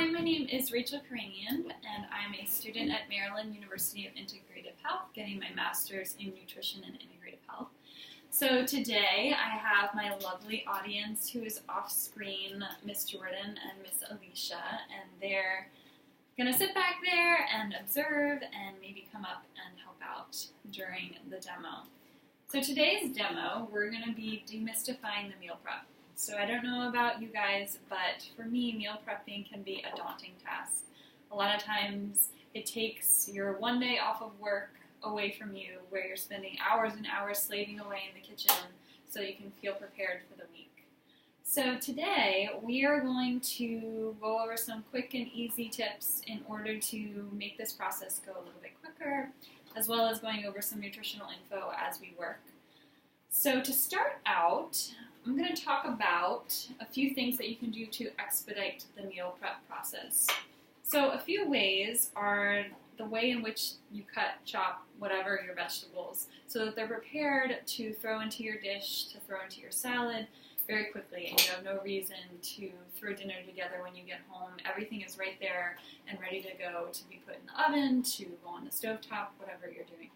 Hi, my name is Rachel Karanian, and I'm a student at Maryland University of Integrative Health, getting my master's in nutrition and integrative health. So today I have my lovely audience who is off screen, Miss Jordan and Miss Alicia, and they're going to sit back there and observe and maybe come up and help out during the demo. So today's demo, we're going to be demystifying the meal prep. So I don't know about you guys, but for me, meal prepping can be a daunting task. A lot of times it takes your one day off of work away from you, where you're spending hours and hours slaving away in the kitchen so you can feel prepared for the week. So today we are going to go over some quick and easy tips in order to make this process go a little bit quicker, as well as going over some nutritional info as we work. So to start out, I'm going to talk about a few things that you can do to expedite the meal prep process. So a few ways are the way in which you cut, chop, whatever your vegetables, so that they're prepared to throw into your dish, to throw into your salad very quickly, and you have no reason to throw dinner together when you get home. Everything is right there and ready to go, to be put in the oven, to go on the stovetop, whatever you're doing.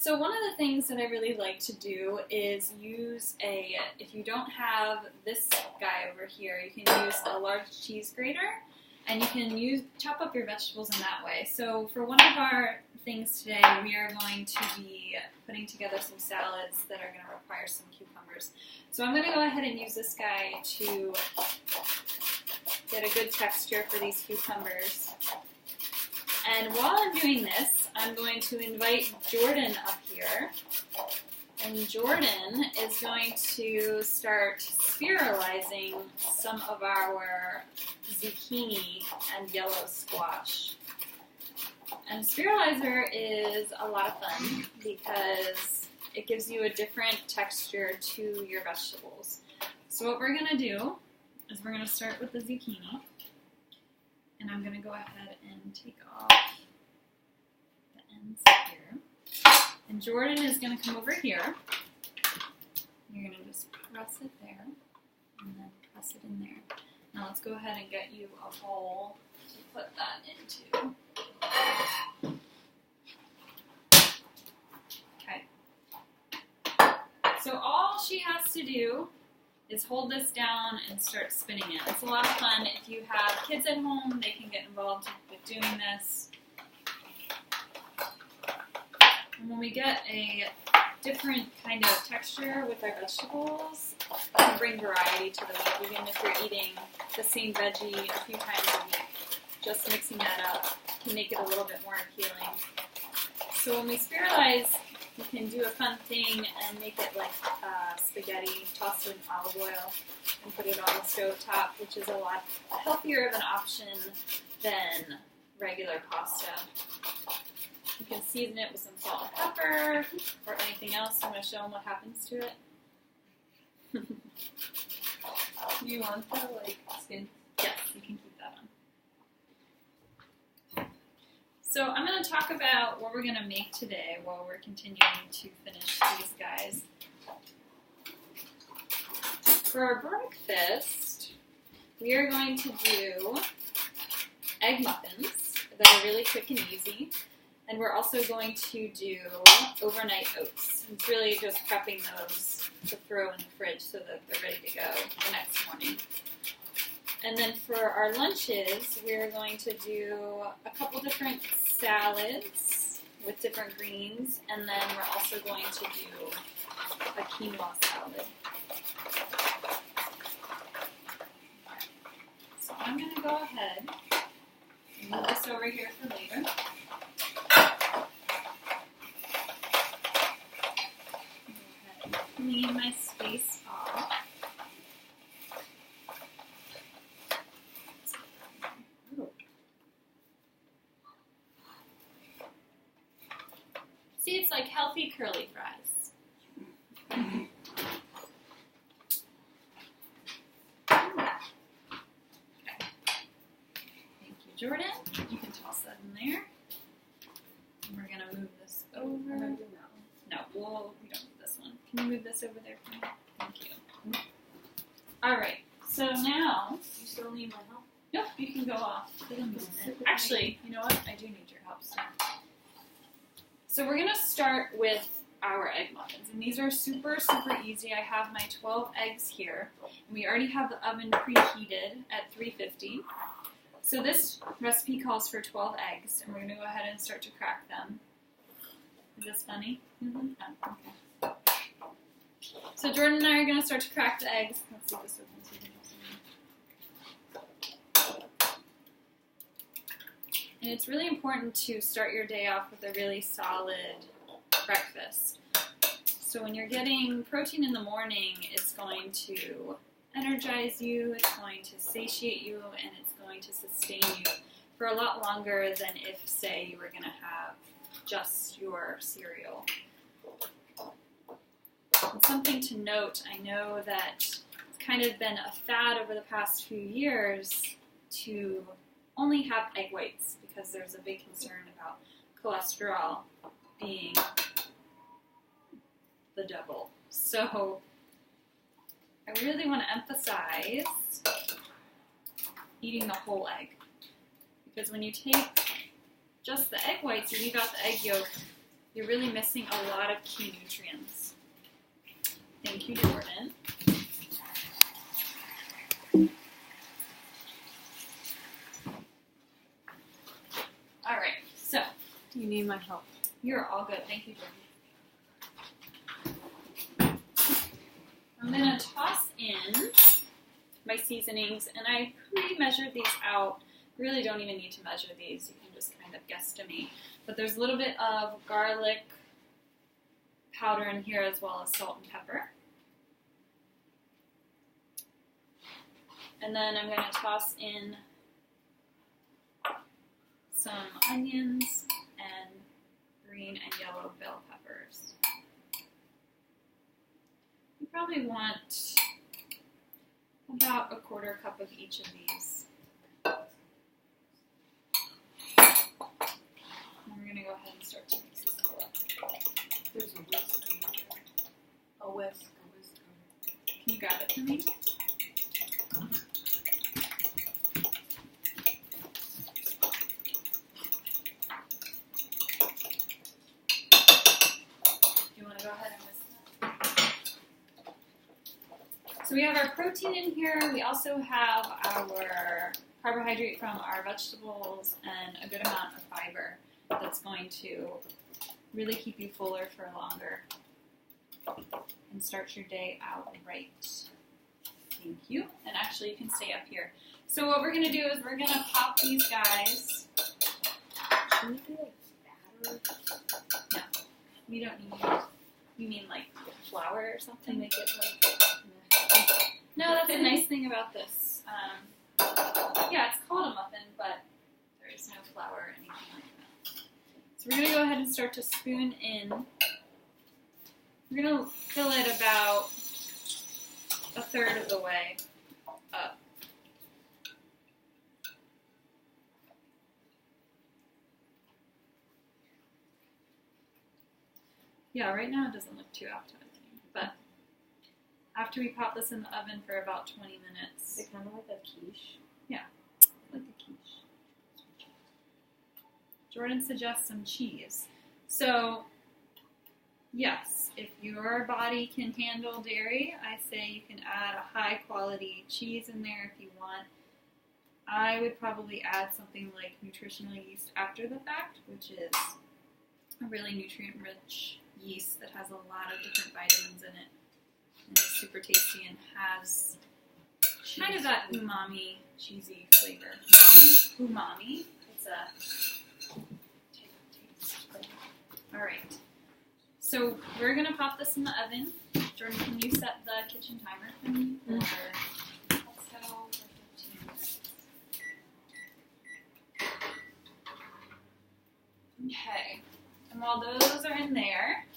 So one of the things that I really like to do is use if you don't have this guy over here, you can use a large cheese grater, and you can chop up your vegetables in that way. So for one of our things today, we are going to be putting together some salads that are going to require some cucumbers. So I'm going to go ahead and use this guy to get a good texture for these cucumbers. And while I'm doing this, I'm going to invite Jordan up here. And Jordan is going to start spiralizing some of our zucchini and yellow squash. And spiralizer is a lot of fun because it gives you a different texture to your vegetables. So what we're going to do is we're going to start with the zucchini. And I'm going to go ahead and take off the ends here. And Jordan is going to come over here. You're going to just press it there and then press it in there. Now let's go ahead and get you a bowl to put that into. Okay. So all she has to do is hold this down and start spinning it. It's a lot of fun. If you have kids at home, they can get involved with doing this. And when we get a different kind of texture with our vegetables, it can bring variety to the week, even if you're eating the same veggie a few times a week. Just mixing that up can make it a little bit more appealing. So when we spiralize, you can do a fun thing and make it like spaghetti, toss it in olive oil, and put it on the stove top, which is a lot healthier of an option than regular pasta. You can season it with some salt and pepper or anything else. I'm going to show them what happens to it. You want the skin? Yes, you can keep that on. So I'm going to talk about what we're going to make today while we're continuing to finish these guys. For our breakfast, we are going to do egg muffins that are really quick and easy. And we're also going to do overnight oats. It's really just prepping those to throw in the fridge so that they're ready to go the next morning. And then for our lunches, we're going to do a couple different salads with different greens, and then we're also going to do a quinoa salad. So I'm going to go ahead and move this over here for later. Clean my space off. See, it's like healthy curly fries. Okay. Thank you, Jordan. You can toss that in there. And we're going to move this over. No, we don't need this one. Can you move this over there for me? Thank you. All right. So now, You still need my help? nope, you can go off for the moment. Actually, you know what? I do need your help still. So we're going to start with our egg muffins. And these are super, super easy. I have my 12 eggs here. And we already have the oven preheated at 350. So this recipe calls for 12 eggs. And we're going to go ahead and start to crack them. Is this funny? Mm-hmm. Oh, okay. So Jordan and I are going to start to crack the eggs. Let's see if this opens. And it's really important to start your day off with a really solid breakfast. So when you're getting protein in the morning, it's going to energize you, it's going to satiate you, and it's going to sustain you for a lot longer than if, say, you were going to have just your cereal. And something to note, I know that it's kind of been a fad over the past few years to only have egg whites because there's a big concern about cholesterol being the devil. So I really want to emphasize eating the whole egg, because when you take just the egg whites and leave out the egg yolk, you're really missing a lot of key nutrients. Thank you, Jordan. All right, so You need my help. you're all good. Thank you, Jordan. I'm going to toss in my seasonings, and I pre-measured these out. You really don't even need to measure these. You can just kind of guesstimate. But there's a little bit of garlic powder in here as well as salt and pepper. And then I'm going to toss in some onions and green and yellow bell peppers. You probably want about a quarter cup of each of these. And we're going to go ahead and start to mix this all up. There's a whisk. A whisk. Can you grab it for me? So we have our protein in here. We also have our carbohydrate from our vegetables and a good amount of fiber that's going to really keep you fuller for longer and start your day out right. Thank you. And actually, you can stay up here. So what we're going to do is we're going to pop these guys. Shouldn't it be like batter? No, we don't need. You mean like flour or something? Make it like. No, that's the nice thing about this. Yeah, it's called a muffin, but there is no flour or anything like that. So we're going to go ahead and start to spoon in. We're going to fill it about a third of the way up. Yeah, right now it doesn't look too appetizing, but after we pop this in the oven for about 20 minutes. Is it kind of like a quiche? Yeah, like a quiche. Jordan suggests some cheese. So, yes, if your body can handle dairy, I say you can add a high quality cheese in there if you want. I would probably add something like nutritional yeast after the fact, which is a really nutrient-rich yeast that has a lot of different vitamins in it. And it's super tasty and has kind of that umami, cheesy flavor. Umami. It's a taste. All right. So we're gonna pop this in the oven. Jordan, can you set the kitchen timer for me? Let's go for 15 minutes. Okay. And while those are in there,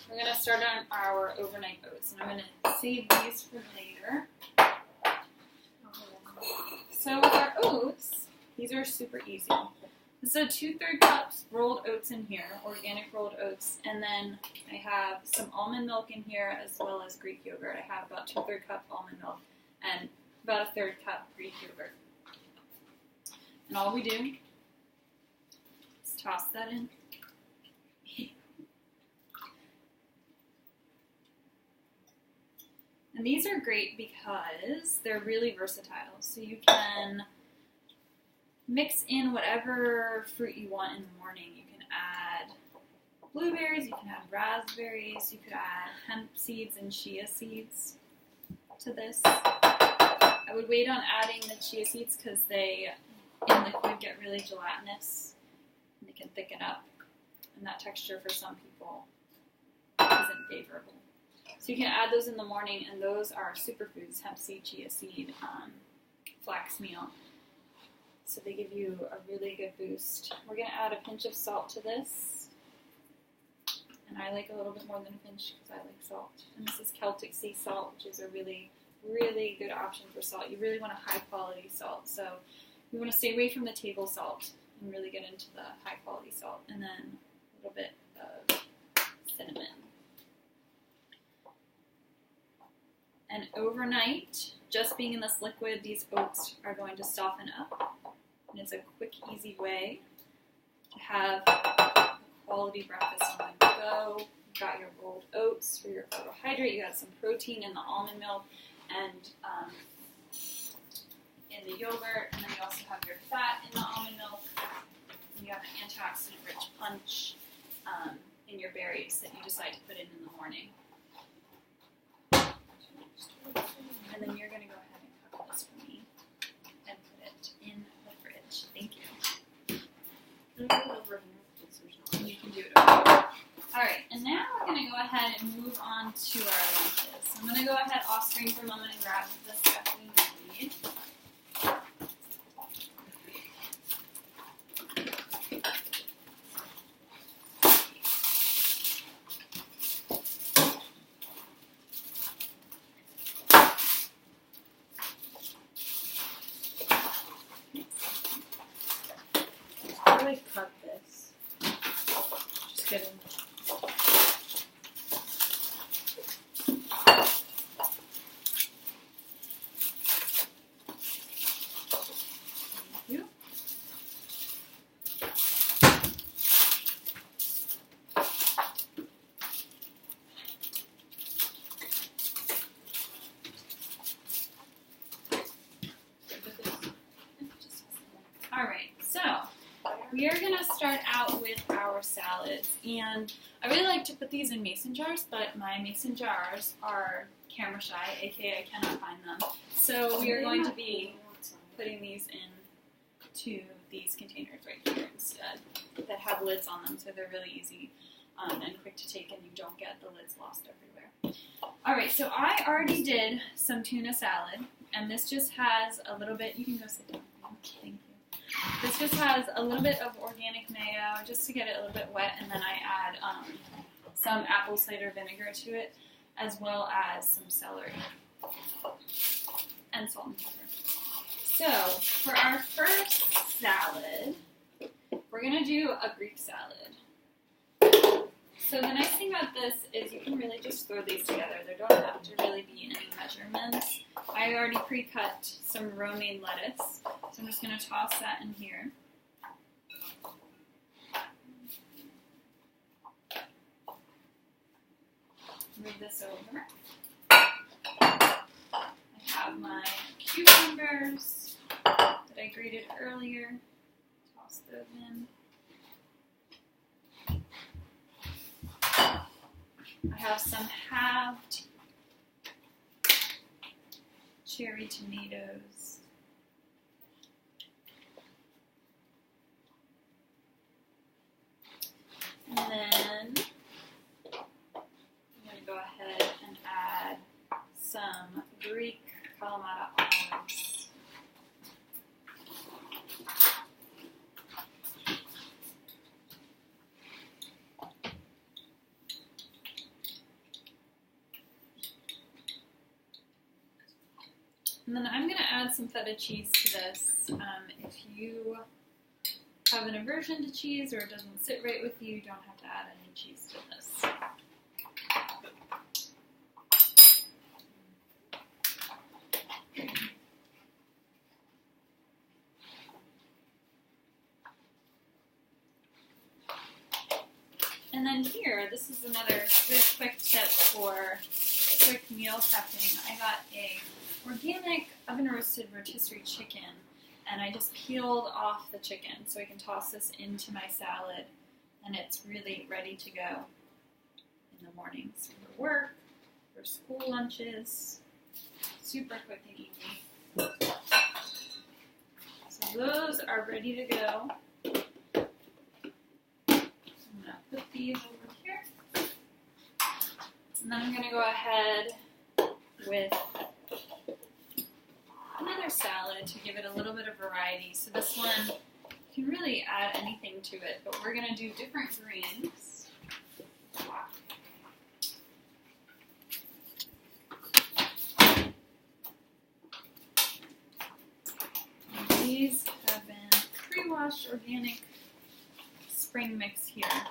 we're going to start on our overnight oats, and I'm going to save these for later. So with our oats, these are super easy. This is a 2/3 cups rolled oats in here, organic rolled oats, and then I have some almond milk in here as well as Greek yogurt. I have about 2/3 cup almond milk and about a 1/3 cup Greek yogurt. And all we do is toss that in. And these are great because they're really versatile. So you can mix in whatever fruit you want in the morning. You can add blueberries, you can add raspberries, you could add hemp seeds and chia seeds to this. I would wait on adding the chia seeds because they, in liquid, get really gelatinous and they can thicken up. And that texture for some people isn't favorable. So you can add those in the morning, and those are superfoods: hemp seed, chia seed, flax meal. So they give you a really good boost. We're going to add a pinch of salt to this. And I like a little bit more than a pinch because I like salt. And this is Celtic sea salt, which is a really, really good option for salt. You really want a high quality salt. So you want to stay away from the table salt and really get into the high quality salt. And then a little bit of cinnamon. And overnight, just being in this liquid, these oats are going to soften up. And it's a quick, easy way to have a quality breakfast on the go. You've got your rolled oats for your carbohydrate. You got some protein in the almond milk and in the yogurt. And then you also have your fat in the almond milk. And you have an antioxidant-rich punch in your berries that you decide to put in the morning. And then you're going to go ahead and cover this for me and put it in the fridge. Thank you. I'm going over here. And you can do it over here. Alright, and now we're going to go ahead and move on to our lunches. So I'm going to go ahead off screen for a moment and grab the stuff we need. How do I cut this? Just kidding. Thank you. Alright, so we are going to start out with our salads, and I really like to put these in mason jars, but my mason jars are camera shy, aka I cannot find them. So we are going to be putting these into these containers right here instead that have lids on them, so they're really easy and quick to take, and you don't get the lids lost everywhere. Alright, so I already did some tuna salad, and this just has a little bit, you can go sit down, thank you. This just has a little bit of organic mayo just to get it a little bit wet, and then I add some apple cider vinegar to it, as well as some celery and salt and pepper. So for our first salad, we're going to do a Greek salad. So the nice thing about this is you can really just throw these together. There don't have to really be any measurements. I already pre-cut some romaine lettuce, so I'm just going to toss that in here. Move this over. I have my cucumbers that I grated earlier. Toss those in. I have some halved cherry tomatoes. And then I'm going to go ahead and add some Greek Kalamata olives. And then I'm going to add some feta cheese to this. If you have an aversion to cheese or it doesn't sit right with you, you don't have to add any cheese to this. And then here, this is another good quick tip for quick meal prepping. I got a organic oven roasted rotisserie chicken, and I just peeled off the chicken so I can toss this into my salad, and it's really ready to go in the mornings for work, for school lunches. Super quick and easy. So those are ready to go. I'm going to put these over here. And then I'm going to go ahead with another salad to give it a little bit of variety. So this one, you can really add anything to it, but we're going to do different greens. And these have been pre-washed organic spring mix here.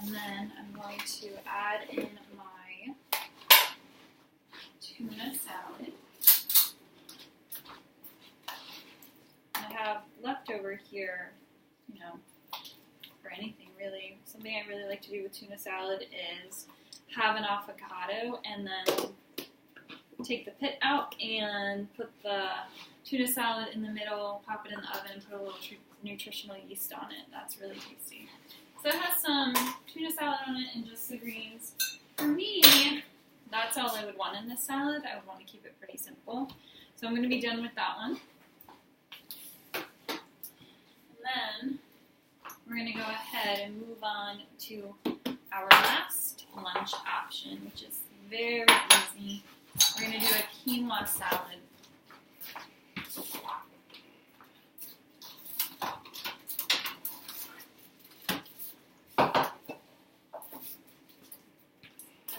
And then I'm going to add in my tuna salad. I have leftover here, you know, for anything really. Something I really like to do with tuna salad is have an avocado and then take the pit out and put the tuna salad in the middle, pop it in the oven, and put a little nutritional yeast on it. That's really tasty. So it has some tuna salad on it and just the greens. For me, that's all I would want in this salad. I would want to keep it pretty simple. So I'm going to be done with that one. And then we're going to go ahead and move on to our last lunch option, which is very easy. We're going to do a quinoa salad.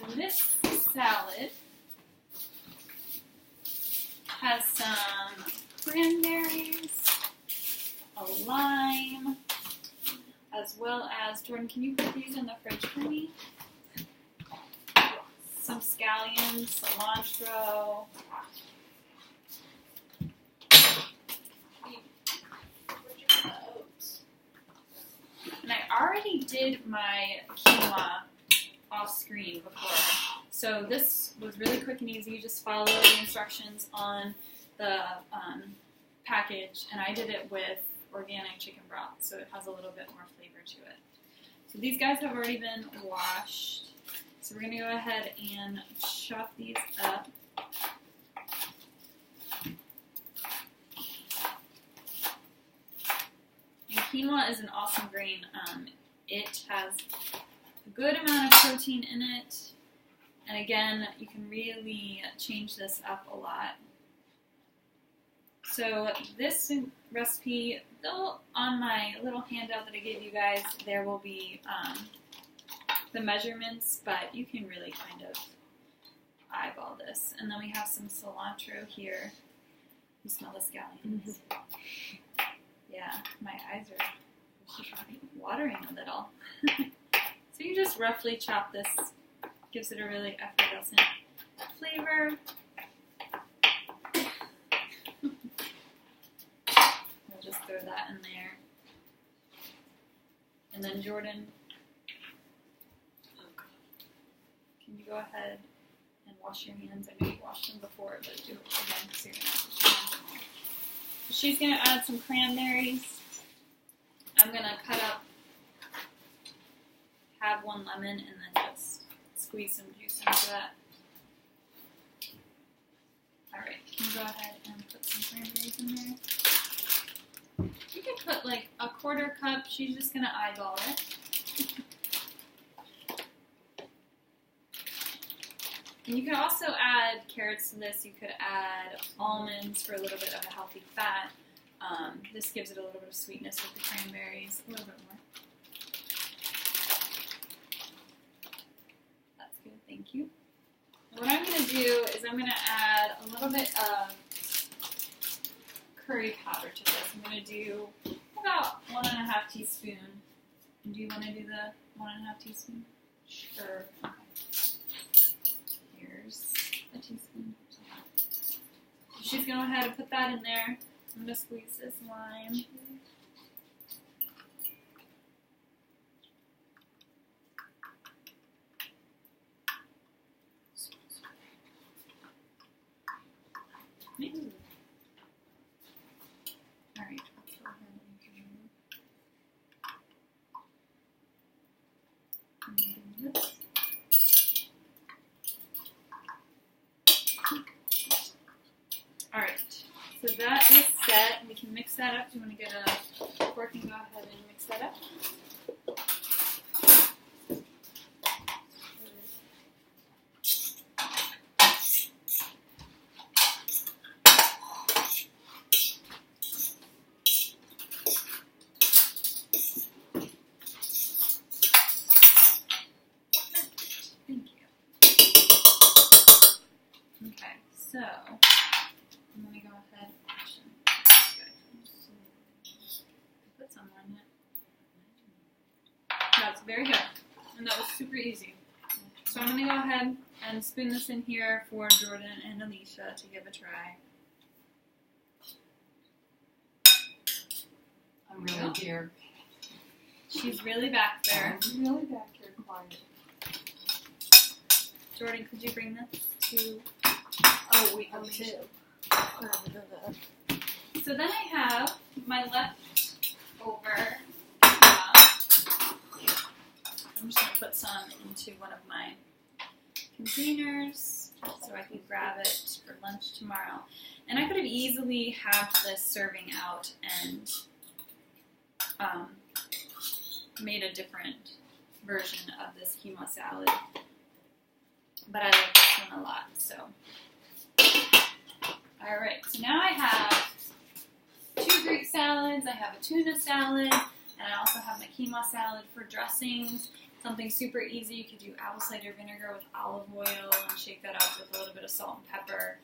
And this salad has some cranberries, a lime, as well as, Jordan, can you put these in the fridge for me? Some scallions, cilantro. And I already did my quinoa off screen before. So this was really quick and easy. You just follow the instructions on the package, and I did it with organic chicken broth, so it has a little bit more flavor to it. So these guys have already been washed. So we're going to go ahead and chop these up. And quinoa is an awesome grain. It has a good amount of protein in it. And again, you can really change this up a lot. So this recipe, though, on my little handout that I gave you guys, there will be the measurements, but you can really kind of eyeball this. And then we have some cilantro here. You smell the scallions. Yeah, my eyes are watering a little. So you just roughly chop this. Gives it a really effervescent flavor. We'll just throw that in there. And then Jordan, can you go ahead and wash your hands? I know you washed them before, but do it again so you're not touching your hands anymore. So she's going to add some cranberries. I'm going to cut up, have one lemon, and then just squeeze some juice into that. Alright, can you go ahead and put some cranberries in there? You could put like a quarter cup. She's just going to eyeball it. And you could also add carrots to this. You could add almonds for a little bit of a healthy fat. This gives it a little bit of sweetness with the cranberries. A little bit more. That's good, thank you. What I'm going to do is I'm going to add a little bit of curry powder to this. I'm going to do about 1.5 teaspoons. Do you want to do the 1.5 teaspoon? Sure. Okay. Here's a teaspoon. She's going to go ahead and put that in there. I'm going to squeeze this lime. me. All right, let's go ahead and do this. All right, so that is set. We can mix that up. Do you want to get a fork and go ahead and mix that up? Thank you. Okay, so I'm gonna go ahead. Actually, put some on it. That's very good, and that was super easy. So I'm gonna go ahead and spoon this in here for Jordan and Alicia to give a try. I'm really here. She's really back there. I'm really back here quiet. Jordan, could you bring this to? Oh, we have Alicia? two. So then I have my leftover. I'm just going to put some into one of my containers so I can grab it for lunch tomorrow. And I could have easily had this serving out and made a different version of this quinoa salad. But I like this one a lot, so. Alright, so now I have 2 Greek salads, I have a tuna salad, and I also have my quinoa salad for dressings. Something super easy, you could do apple cider vinegar with olive oil and shake that up with a little bit of salt and pepper.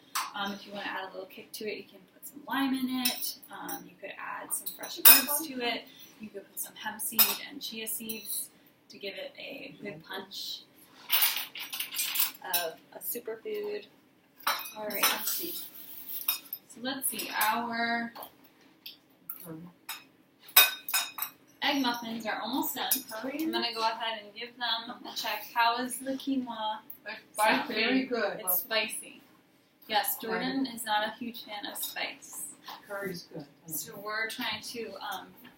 If you want to add a little kick to it, you can put some lime in it. You could add some fresh herbs to it. You could put some hemp seed and chia seeds to give it a good punch of a superfood. Alright, so let's see, our egg muffins are almost done. I'm going to go ahead and give them a check. How is the quinoa? Spicy. Very good. It's spicy. Yes, Jordan is not a huge fan of spice. Curry's good. So we're trying to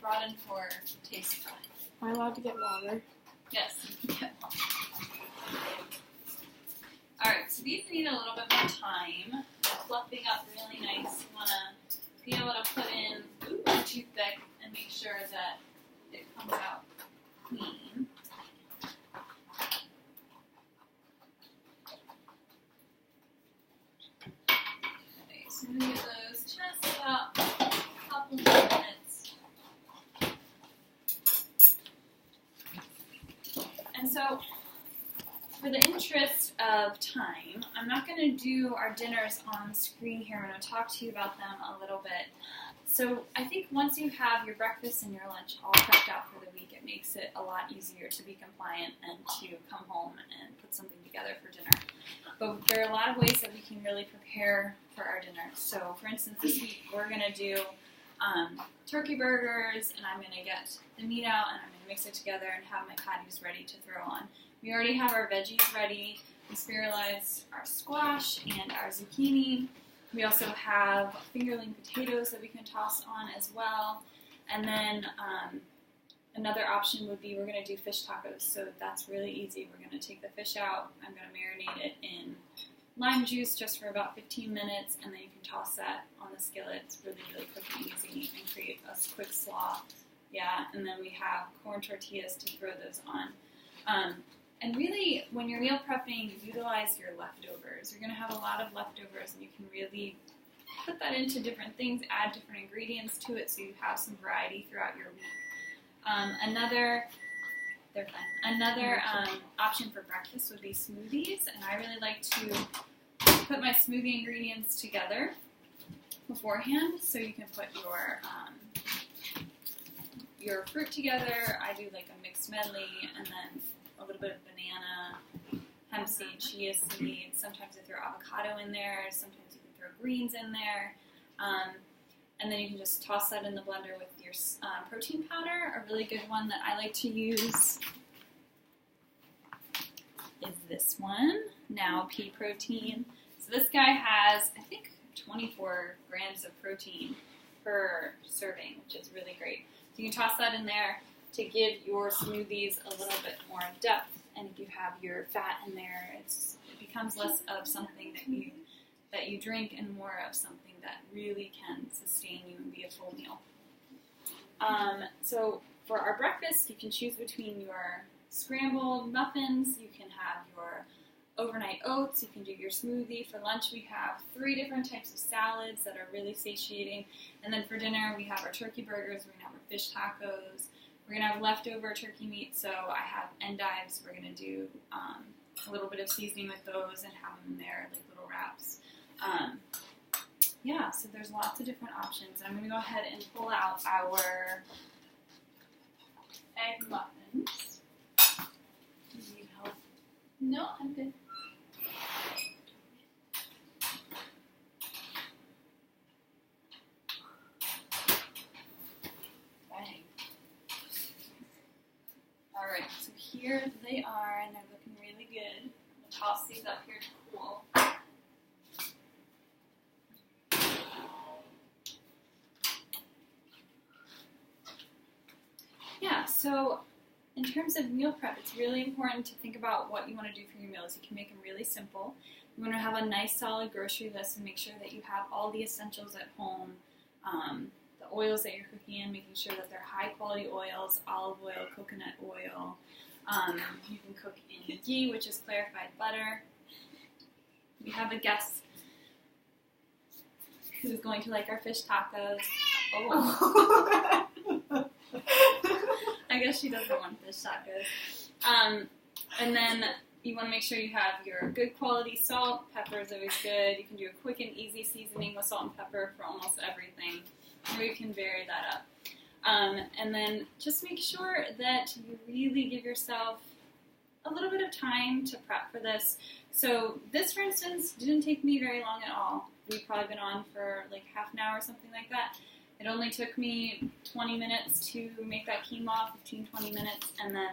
broaden her taste bud. Am I allowed to get water? Yes, you can get one. Alright, so these need a little bit more time. They're fluffing up really nice. You want to be able to put in a toothpick and make sure that it comes out clean. Okay, so I'm going to get those just about a couple more minutes. And so, for the interest of time, I'm not going to do our dinners on screen here. I'm going to talk to you about them a little bit. So I think once you have your breakfast and your lunch all prepped out for the week, it makes it a lot easier to be compliant and to come home and put something together for dinner. But there are a lot of ways that we can really prepare for our dinner. So for instance, this week we're going to do turkey burgers, and I'm going to get the meat out and I'm going to mix it together and have my patties ready to throw on. We already have our veggies ready. We spiralized our squash and our zucchini. We also have fingerling potatoes that we can toss on as well. And then another option would be we're going to do fish tacos. So that's really easy. We're going to take the fish out. I'm going to marinate it in lime juice just for about 15 minutes. And then you can toss that on the skillet. It's really, really quick and easy and create a quick slaw. Yeah, and then we have corn tortillas to throw those on. And really, when you're meal prepping, utilize your leftovers. You're going to have a lot of leftovers, and you can really put that into different things, add different ingredients to it so you have some variety throughout your week. Another option for breakfast would be smoothies, and I really like to put my smoothie ingredients together beforehand so you can put your fruit together. I do like a mixed medley, and then a little bit of banana, hemp seed, chia seed. Sometimes I throw avocado in there. Sometimes you can throw greens in there. And then you can just toss that in the blender with your protein powder. A really good one that I like to use is this one, Now Pea Protein. So this guy has, I think, 24 grams of protein per serving, which is really great. So you can toss that in there to give your smoothies a little bit more depth. And if you have your fat in there, it becomes less of something that you drink and more of something that really can sustain you and be a full meal. So for our breakfast, you can choose between your scrambled muffins, you can have your overnight oats, you can do your smoothie. For lunch, we have 3 different types of salads that are really satiating. And then for dinner, we have our turkey burgers, we're going to have our fish tacos, we're going to have leftover turkey meat, so I have endives. We're going to do a little bit of seasoning with those and have them in there, like little wraps. Yeah, so there's lots of different options. I'm going to go ahead and pull out our egg muffins. Do you need help? No, I'm good. Bang. Alright, so here they are, and they're looking really good. I'll toss these up here to cool. Yeah, so in terms of meal prep, it's really important to think about what you want to do for your meals. You can make them really simple. You want to have a nice solid grocery list and make sure that you have all the essentials at home. The oils that you're cooking in, making sure that they're high quality oils, olive oil, coconut oil. You can cook in ghee, which is clarified butter. We have a guest who's going to like our fish tacos. Oh. I guess she doesn't want fish tacos. And then you want to make sure you have your good quality salt. Pepper is always good. You can do a quick and easy seasoning with salt and pepper for almost everything. Or you can vary that up. And then just make sure that you really give yourself a little bit of time to prep for this. So this, for instance, didn't take me very long at all. We've probably been on for like half an hour or something like that. It only took me 20 minutes to make that quinoa, 15-20 minutes, and then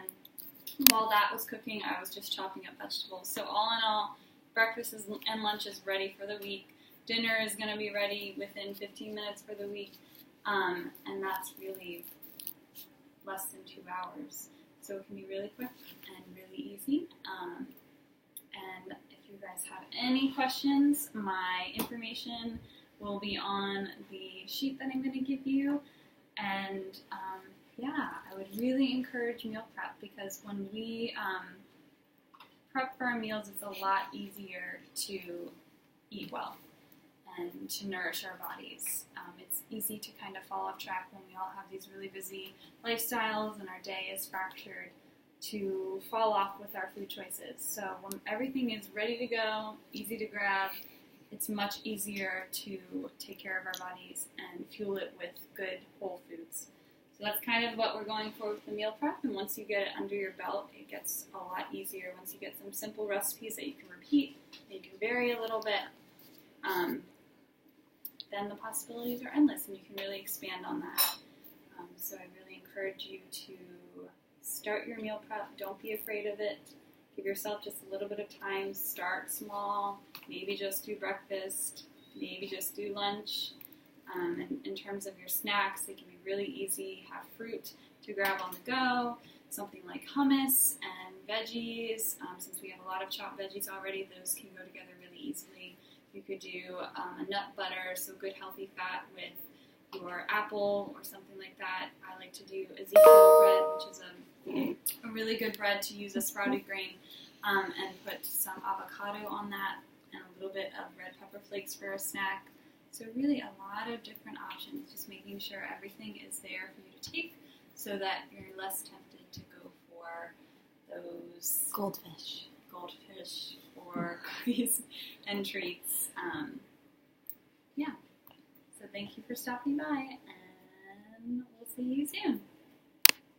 while that was cooking, I was just chopping up vegetables. So all in all, breakfast and lunch is ready for the week. Dinner is going to be ready within 15 minutes for the week, and that's really less than 2 hours. So it can be really quick and really easy. And if you guys have any questions, my information will be on the sheet that I'm going to give you. And yeah, I would really encourage meal prep, because when we prep for our meals, it's a lot easier to eat well and to nourish our bodies. It's easy to kind of fall off track when we all have these really busy lifestyles and our day is fractured, to fall off with our food choices. So when everything is ready to go, easy to grab, it's much easier to take care of our bodies and fuel it with good whole foods. So that's kind of what we're going for with the meal prep, and once you get it under your belt, it gets a lot easier. Once you get some simple recipes that you can repeat, and you can vary a little bit, then the possibilities are endless, and you can really expand on that. So I really encourage you to start your meal prep. Don't be afraid of it. Give yourself just a little bit of time. Start small. Maybe just do breakfast. Maybe just do lunch. And in terms of your snacks, they can be really easy. Have fruit to grab on the go. Something like hummus and veggies. Since we have a lot of chopped veggies already, those can go together really easily. You could do a nut butter, so good healthy fat with your apple or something like that. I like to do Ezekiel bread, which is a really good bread to use a sprouted grain, and put some avocado on that and a little bit of red pepper flakes for a snack. So really a lot of different options, just making sure everything is there for you to take so that you're less tempted to go for those Goldfish or cookies and treats. Yeah. So thank you for stopping by, and we'll see you soon.